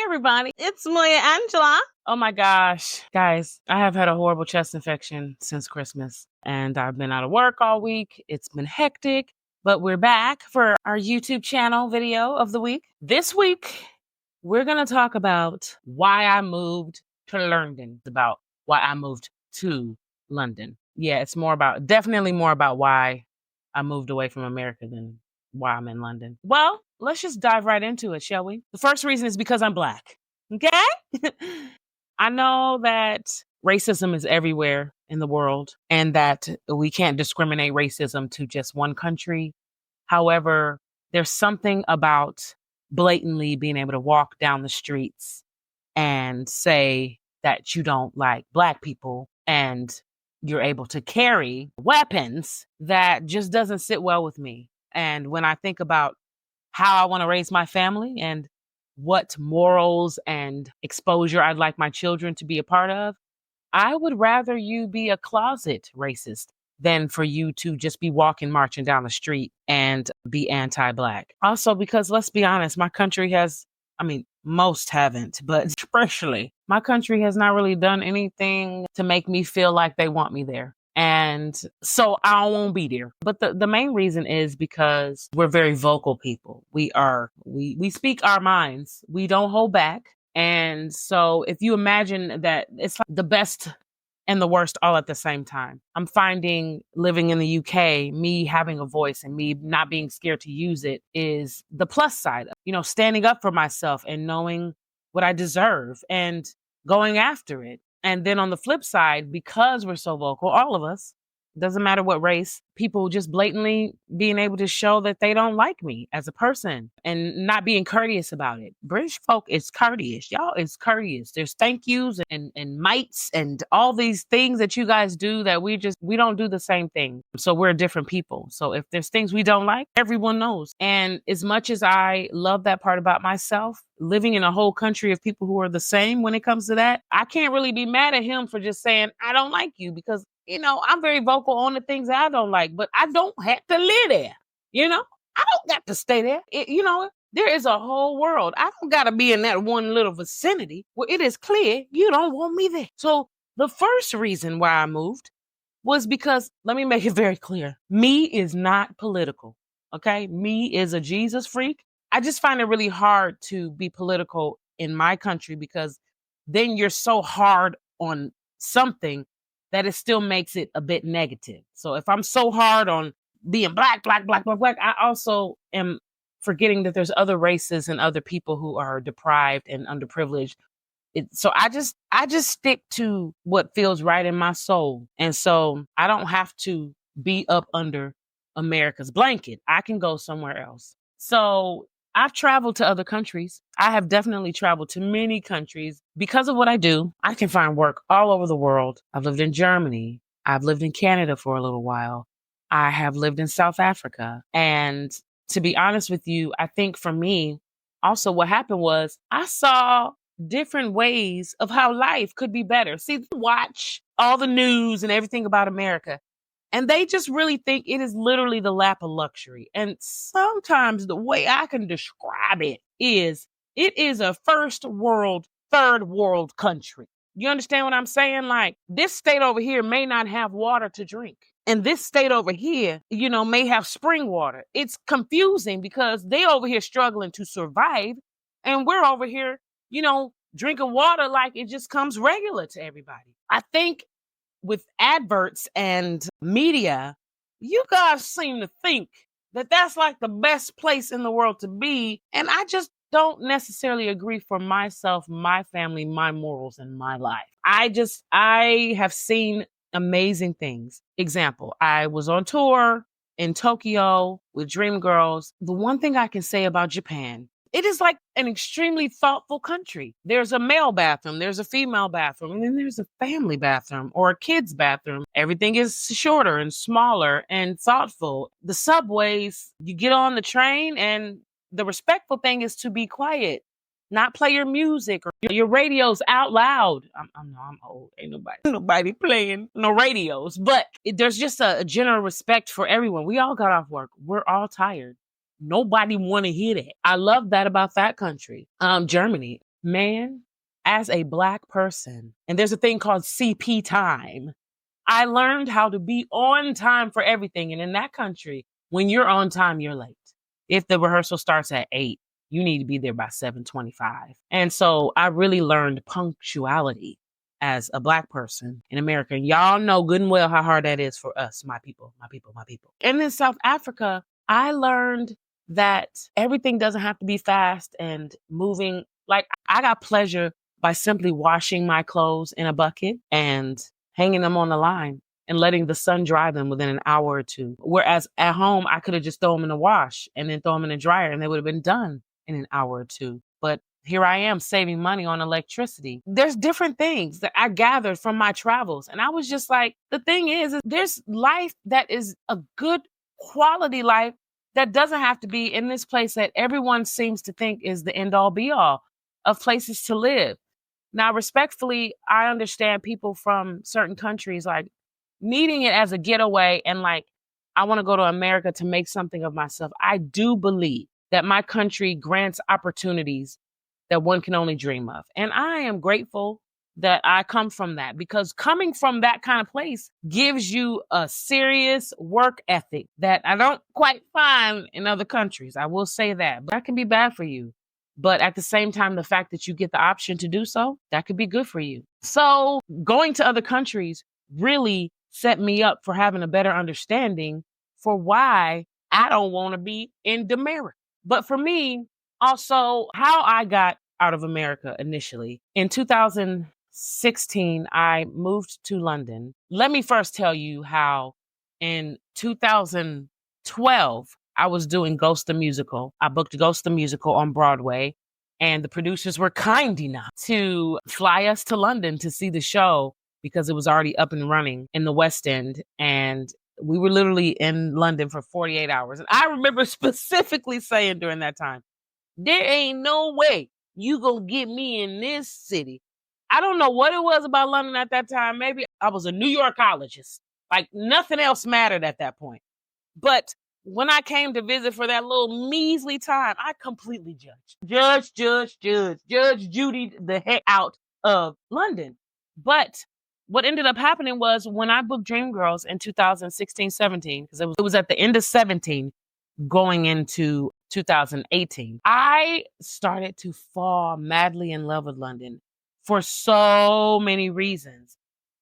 everybody. It's Moya Angela. Oh my gosh. Guys, I have had a horrible chest infection since Christmas, and I've been out of work all week. It's been hectic, but we're back for our YouTube channel video of the week. This week, we're going to talk about why I moved to London. It's about why I moved to London. Yeah, it's definitely more about why I moved away from America than why I'm in London. Well, let's just dive right into it, shall we? The first reason is because I'm Black. Okay? I know that racism is everywhere in the world and that we can't discriminate racism to just one country. However, there's something about blatantly being able to walk down the streets and say that you don't like Black people and you're able to carry weapons that just doesn't sit well with me. And when I think about how I want to raise my family and what morals and exposure I'd like my children to be a part of, I would rather you be a closet racist than for you to just be marching down the street and be anti-Black. Also, because let's be honest, my country most haven't, but especially my country has not really done anything to make me feel like they want me there. And so I won't be there. But the main reason is because we're very vocal people. We speak our minds. We don't hold back. And so if you imagine that it's like the best and the worst all at the same time. I'm finding living in the UK, me having a voice and me not being scared to use it is the plus side. Standing up for myself and knowing what I deserve and going after it. And then on the flip side, because we're so vocal, all of us, doesn't matter what race, people just blatantly being able to show that they don't like me as a person and not being courteous about it. British folk is courteous. Y'all is courteous. There's thank yous and mites and all these things that you guys do that we don't do the same thing. So we're different people. So if there's things we don't like, everyone knows. And as much as I love that part about myself, living in a whole country of people who are the same when it comes to that, I can't really be mad at him for just saying, I don't like you because I'm very vocal on the things that I don't like, but I don't have to live there. I don't got to stay there. There is a whole world. I don't got to be in that one little vicinity where it is clear you don't want me there. So the first reason why I moved was because, let me make it very clear, me is not political. Okay. Me is a Jesus freak. I just find it really hard to be political in my country because then you're so hard on something that it still makes it a bit negative. So if I'm so hard on being Black, I also am forgetting that there's other races and other people who are deprived and underprivileged. So I just stick to what feels right in my soul. And so I don't have to be up under America's blanket. I can go somewhere else. So I've traveled to other countries. I have definitely traveled to many countries. Because of what I do, I can find work all over the world. I've lived in Germany. I've lived in Canada for a little while. I have lived in South Africa. And to be honest with you, I think for me, also what happened was I saw different ways of how life could be better. See, watch all the news and everything about America. And they just really think it is literally the lap of luxury. And sometimes the way I can describe it is a first world, third world country. You understand what I'm saying? Like this state over here may not have water to drink. And this state over here, may have spring water. It's confusing because they over here struggling to survive. And we're over here, drinking water like it just comes regular to everybody. I think with adverts and media, you guys seem to think that that's like the best place in the world to be. And I just don't necessarily agree for myself, my family, my morals, and my life. I have seen amazing things. Example, I was on tour in Tokyo with Dreamgirls. The one thing I can say about Japan, it is like an extremely thoughtful country. There's a male bathroom, there's a female bathroom, and then there's a family bathroom or a kid's bathroom. Everything is shorter and smaller and thoughtful. The subways, you get on the train and the respectful thing is to be quiet, not play your music or your radios out loud. I'm old. Ain't nobody playing no radios, but there's just a general respect for everyone. We all got off work. We're all tired. Nobody want to hear that. I love that about that country. Germany. Man, as a Black person, and there's a thing called CP time, I learned how to be on time for everything. And in that country, when you're on time, you're late. If the rehearsal starts at 8, you need to be there by 7:25. And so I really learned punctuality as a Black person in America. And y'all know good and well how hard that is for us, my people, my people, my people. And in South Africa, I learned that everything doesn't have to be fast and moving. Like, I got pleasure by simply washing my clothes in a bucket and hanging them on the line and letting the sun dry them within an hour or two. Whereas at home, I could have just thrown them in the wash and then throw them in the dryer and they would have been done in an hour or two. But here I am saving money on electricity. There's different things that I gathered from my travels. And I was just like, the thing is there's life that is a good quality life that doesn't have to be in this place that everyone seems to think is the end all be all of places to live. Now, respectfully, I understand people from certain countries like needing it as a getaway and like, I want to go to America to make something of myself. I do believe that my country grants opportunities that one can only dream of. And I am grateful that I come from that, because coming from that kind of place gives you a serious work ethic that I don't quite find in other countries. I will say that, but that can be bad for you. But at the same time, the fact that you get the option to do so, that could be good for you. So going to other countries really set me up for having a better understanding for why I don't want to be in America. But for me, also how I got out of America initially. In 2016, I moved to London. Let me first tell you how in 2012, I was doing Ghost the Musical. I booked Ghost the Musical on Broadway, and the producers were kind enough to fly us to London to see the show because it was already up and running in the West End. And we were literally in London for 48 hours. And I remember specifically saying during that time, there ain't no way you gonna get me in this city. I don't know what it was about London at that time. Maybe I was a New Yorkologist. Like nothing else mattered at that point. But when I came to visit for that little measly time, I completely judge Judy the heck out of London. But what ended up happening was when I booked Dreamgirls in 2016, 17, because it was at the end of 17 going into 2018, I started to fall madly in love with London for so many reasons.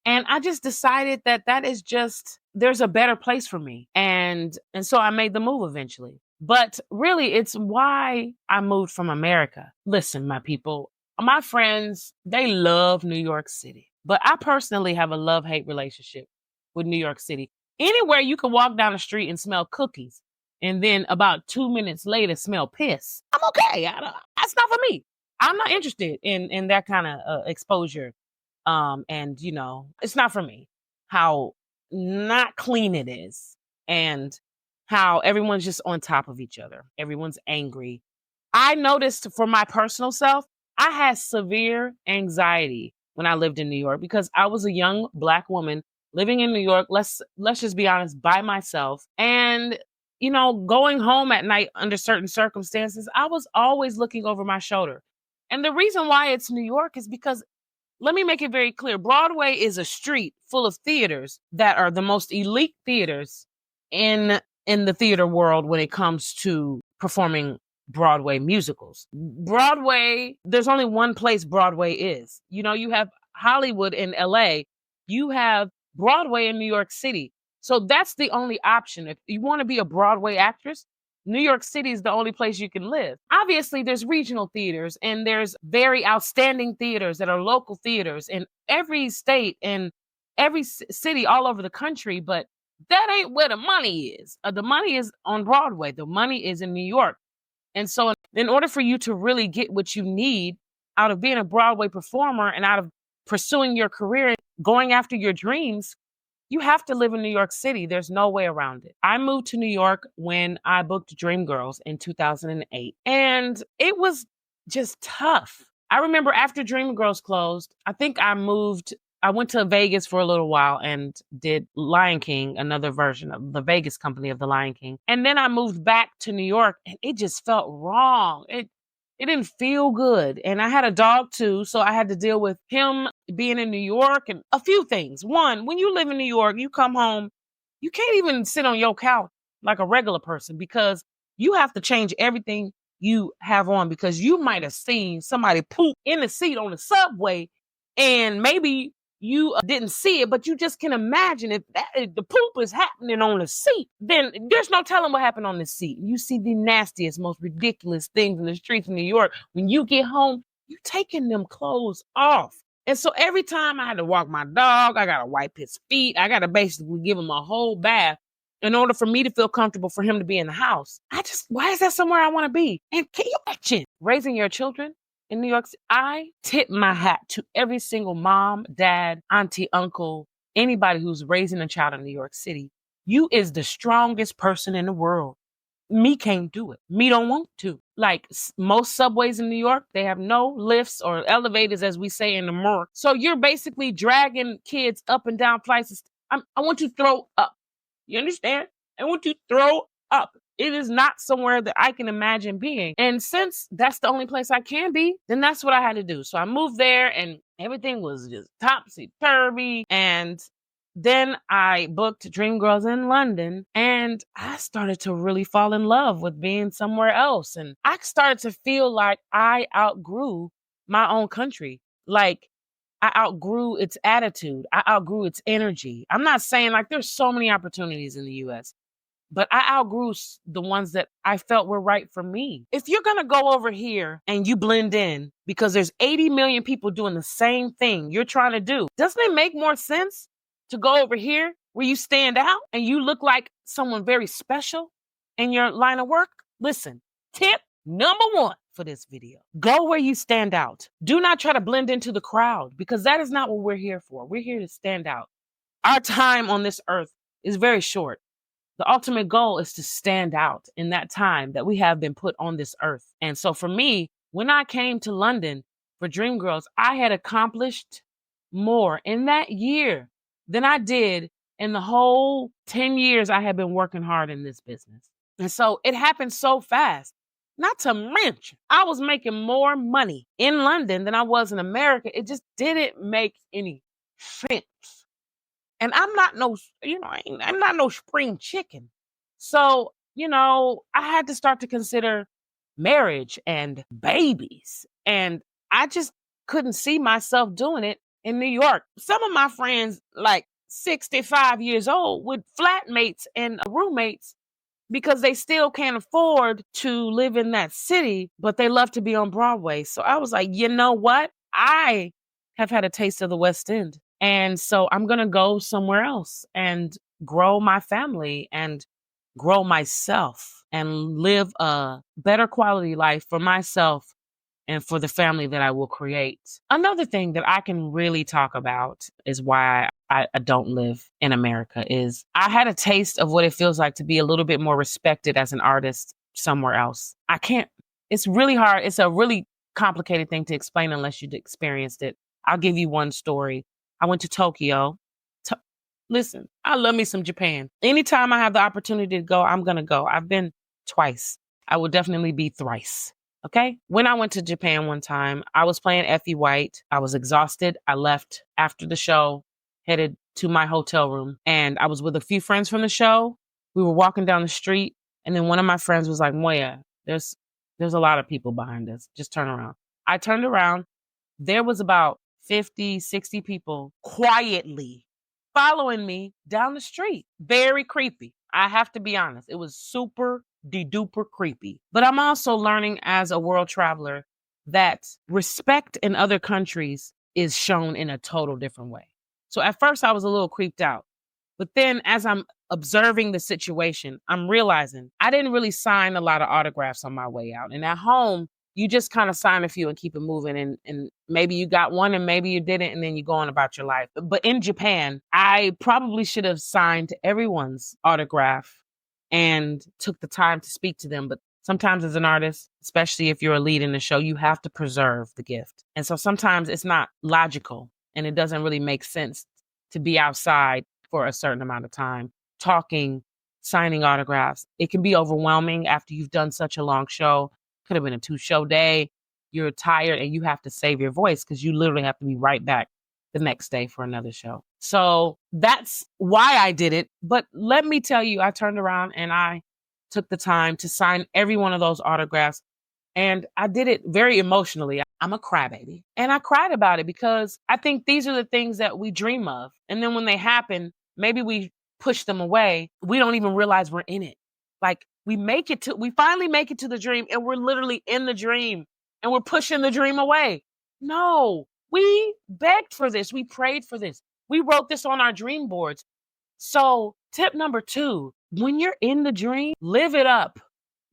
And I just decided that that is just, there's a better place for me. And so I made the move eventually. But really, it's why I moved from America. Listen, my people, my friends, they love New York City. But I personally have a love-hate relationship with New York City. Anywhere you can walk down the street and smell cookies, and then about 2 minutes later smell piss, I'm okay. That's not for me. I'm not interested in that kind of exposure. And it's not for me how not clean it is and how everyone's just on top of each other. Everyone's angry. I noticed for my personal self, I had severe anxiety when I lived in New York because I was a young Black woman living in New York. Let's just be honest, by myself. And going home at night under certain circumstances, I was always looking over my shoulder. And the reason why it's New York is because, let me make it very clear. Broadway is a street full of theaters that are the most elite theaters in the theater world when it comes to performing Broadway musicals. Broadway, there's only one place Broadway is. You have Hollywood in LA. You have Broadway in New York City. So that's the only option. If you want to be a Broadway actress, New York City is the only place you can live. Obviously, there's regional theaters and there's very outstanding theaters that are local theaters in every state and every city all over the country, but that ain't where the money is. The money is on Broadway. The money is in New York. And so in order for you to really get what you need out of being a Broadway performer and out of pursuing your career and going after your dreams, you have to live in New York City. There's no way around it. I moved to New York when I booked Dreamgirls in 2008, and it was just tough. I remember after Dreamgirls closed, I went to Vegas for a little while and did Lion King, another version of the Vegas company of the Lion King. And then I moved back to New York and it just felt wrong. It didn't feel good. And I had a dog too, so I had to deal with him being in New York and a few things. One, when you live in New York, you come home, you can't even sit on your couch like a regular person because you have to change everything you have on because you might have seen somebody poop in the seat on the subway and maybe you didn't see it, but you just can imagine if the poop is happening on the seat, then there's no telling what happened on the seat. You see the nastiest, most ridiculous things in the streets of New York. When you get home, you taking them clothes off. And so every time I had to walk my dog, I got to wipe his feet. I got to basically give him a whole bath in order for me to feel comfortable for him to be in the house. Why is that somewhere I want to be? And can you imagine raising your children in New York City? I tip my hat to every single mom, dad, auntie, uncle, anybody who's raising a child in New York City. You is the strongest person in the world. Me can't do it. Me don't want to. Like most subways in New York, they have no lifts or elevators, as we say in the morgue. So you're basically dragging kids up and down flights. I want you to throw up. You understand? I want you to throw up. It is not somewhere that I can imagine being. And since that's the only place I can be, then that's what I had to do. So I moved there and everything was just topsy-turvy. And then I booked Dreamgirls in London and I started to really fall in love with being somewhere else. And I started to feel like I outgrew my own country. Like I outgrew its attitude. I outgrew its energy. I'm not saying like there's so many opportunities in the US, but I outgrew the ones that I felt were right for me. If you're going to go over here and you blend in because there's 80 million people doing the same thing you're trying to do, doesn't it make more sense to go over here where you stand out and you look like someone very special in your line of work? Listen, tip number one for this video, go where you stand out. Do not try to blend into the crowd because that is not what we're here for. We're here to stand out. Our time on this earth is very short. The ultimate goal is to stand out in that time that we have been put on this earth. And so for me, when I came to London for Dreamgirls, I had accomplished more in that year than I did in the whole 10 years I had been working hard in this business. And so it happened so fast. Not to mention, I was making more money in London than I was in America. It just didn't make any sense. And I'm not no, I'm not no spring chicken. So, I had to start to consider marriage and babies. And I just couldn't see myself doing it in New York. Some of my friends, like 65 years old, with flatmates and roommates because they still can't afford to live in that city, but they love to be on Broadway. So I was like, you know what? I have had a taste of the West End. And so I'm going to go somewhere else and grow my family and grow myself and live a better quality life for myself and for the family that I will create. Another thing that I can really talk about is why I don't live in America is I had a taste of what it feels like to be a little bit more respected as an artist somewhere else. It's really hard. It's a really complicated thing to explain unless you've experienced it. I'll give you one story. I went to Tokyo. Listen, I love me some Japan. Anytime I have the opportunity to go, I'm going to go. I've been twice. I will definitely be thrice. Okay. When I went to Japan one time, I was playing Effie White. I was exhausted. I left after the show, headed to my hotel room, and I was with a few friends from the show. We were walking down the street, and then one of my friends was like, Moya, there's a lot of people behind us. Just turn around. I turned around. There was about 50, 60 people quietly following me down the street. Very creepy. I have to be honest. It was super de-duper creepy. But I'm also learning as a world traveler that respect in other countries is shown in a total different way. So at first I was a little creeped out. But then as I'm observing the situation, I'm realizing I didn't really sign a lot of autographs on my way out. And at home, you just kind of sign a few and keep it moving. And maybe you got one and maybe you didn't, and then you go on about your life. But in Japan, I probably should have signed everyone's autograph and took the time to speak to them. But sometimes as an artist, especially if you're a lead in the show, you have to preserve the gift. And so sometimes it's not logical and it doesn't really make sense to be outside for a certain amount of time, talking, signing autographs. It can be overwhelming after you've done such a long show. Could have been a 2-show day. You're tired and you have to save your voice because you literally have to be right back the next day for another show. So that's why I did it. But let me tell you, I turned around and I took the time to sign every one of those autographs. And I did it very emotionally. I'm a crybaby. And I cried about it because I think these are the things that we dream of. And then when they happen, maybe we push them away. We don't even realize we're in it. Like we finally make it to the dream and we're literally in the dream and we're pushing the dream away. No, we begged for this. We prayed for this. We wrote this on our dream boards. So, tip number 2, when you're in the dream, live it up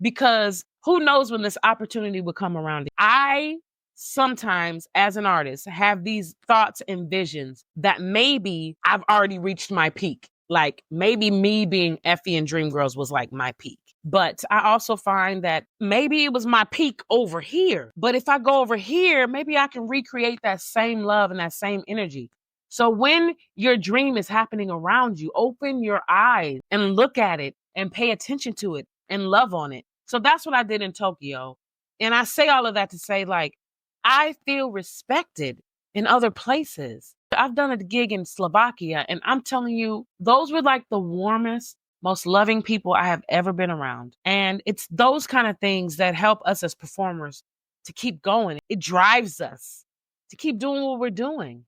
because who knows when this opportunity will come around. I sometimes, as an artist, have these thoughts and visions that maybe I've already reached my peak. Like maybe me being Effie and Dreamgirls was like my peak. But I also find that maybe it was my peak over here. But if I go over here, maybe I can recreate that same love and that same energy. So when your dream is happening around you, open your eyes and look at it and pay attention to it and love on it. So that's what I did in Tokyo. And I say all of that to say, like, I feel respected in other places. I've done a gig in Slovakia, and I'm telling you, those were like the warmest, most loving people I have ever been around. And it's those kind of things that help us as performers to keep going. It drives us to keep doing what we're doing.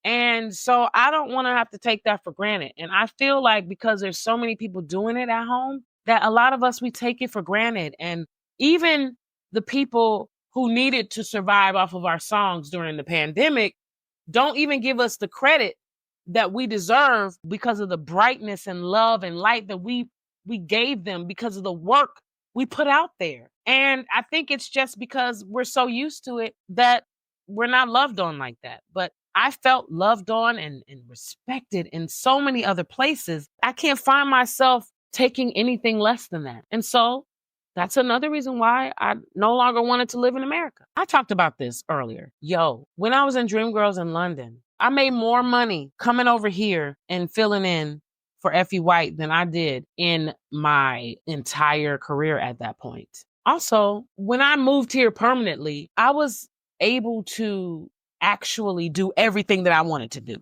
And so I don't want to have to take that for granted. And I feel like because there's so many people doing it at home, that a lot of us, we take it for granted. And even the people who needed to survive off of our songs during the pandemic don't even give us the credit that we deserve because of the brightness and love and light that we gave them because of the work we put out there. And I think it's just because we're so used to it that we're not loved on like that. But I felt loved on and respected in so many other places. I can't find myself taking anything less than that. And so that's another reason why I no longer wanted to live in America. I talked about this earlier. When I was in Dreamgirls in London, I made more money coming over here and filling in for Effie White than I did in my entire career at that point. Also, when I moved here permanently, I was able to actually do everything that I wanted to do.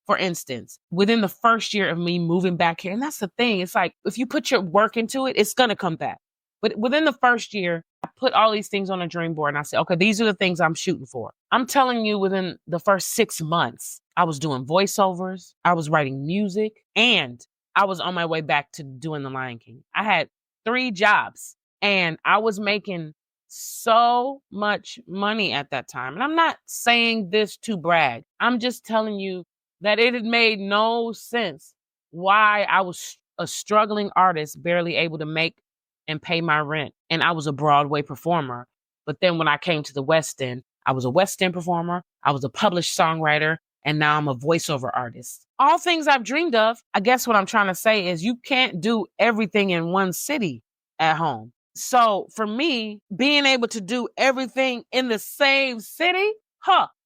For instance, within the first year of me moving back here, and that's the thing, it's like if you put your work into it, it's going to come back. But within the first year, I put all these things on a dream board and I said, okay, these are the things I'm shooting for. I'm telling you, within the first 6 months, I was doing voiceovers, I was writing music, and I was on my way back to doing The Lion King. I had 3 jobs and I was making so much money at that time. And I'm not saying this to brag. I'm just telling you that it had made no sense why I was a struggling artist, barely able to make and pay my rent. And I was a Broadway performer. But then when I came to the West End, I was a West End performer, I was a published songwriter, and now I'm a voiceover artist. All things I've dreamed of. I guess what I'm trying to say is you can't do everything in one city at home. So for me, being able to do everything in the same city,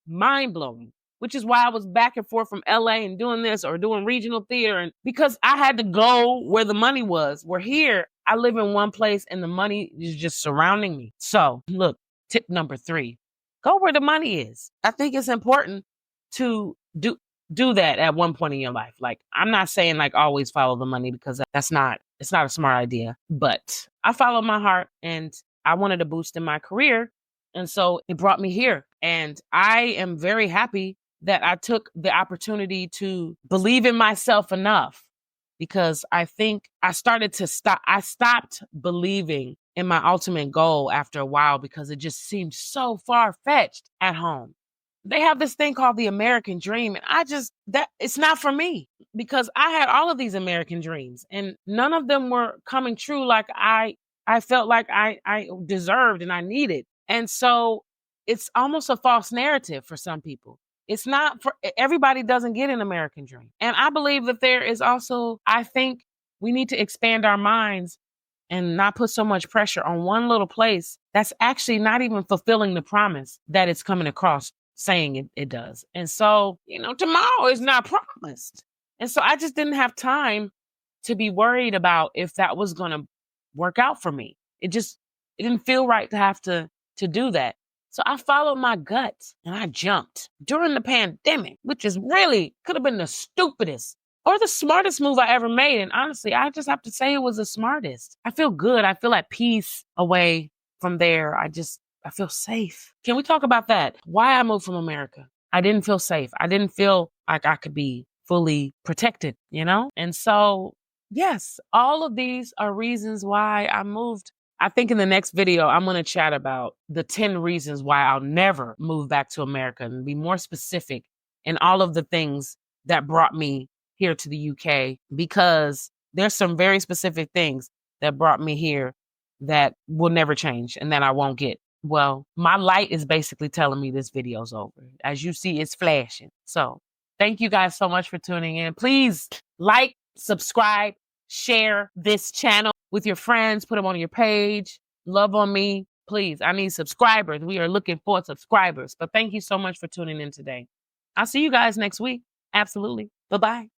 mind blowing. Which is why I was back and forth from LA and doing this or doing regional theater. And because I had to go where the money was. Where here, I live in one place and the money is just surrounding me. So look, tip number 3, go where the money is. I think it's important to do that at one point in your life. Like, I'm not saying like always follow the money because it's not a smart idea, but I followed my heart and I wanted a boost in my career. And so it brought me here. And I am very happy that I took the opportunity to believe in myself enough because I think I stopped believing in my ultimate goal after a while because it just seemed so far-fetched at home. They have this thing called the American dream. And it's not for me because I had all of these American dreams and none of them were coming true like I felt like I deserved and I needed. And so it's almost a false narrative for some people. It's not for everybody doesn't get an American dream. And I believe that there is also, I think we need to expand our minds and not put so much pressure on one little place that's actually not even fulfilling the promise that it's coming across saying it does. And so, tomorrow is not promised. And so I just didn't have time to be worried about if that was going to work out for me. It It didn't feel right to have to do that. So I followed my gut and I jumped during the pandemic, which is really could have been the stupidest or the smartest move I ever made. And honestly, I just have to say it was the smartest. I feel good. I feel at peace away from there. I feel safe. Can we talk about that? Why I moved from America? I didn't feel safe. I didn't feel like I could be fully protected, you know? And so, yes, all of these are reasons why I moved. I think in the next video, I'm going to chat about the 10 reasons why I'll never move back to America and be more specific in all of the things that brought me here to the UK, because there's some very specific things that brought me here that will never change and that I won't get. Well, my light is basically telling me this video's over. As you see, it's flashing. So thank you guys so much for tuning in. Please like, subscribe, share this channel with your friends, put them on your page, love on me. Please, I need subscribers. We are looking for subscribers. But thank you so much for tuning in today. I'll see you guys next week. Absolutely. Bye-bye.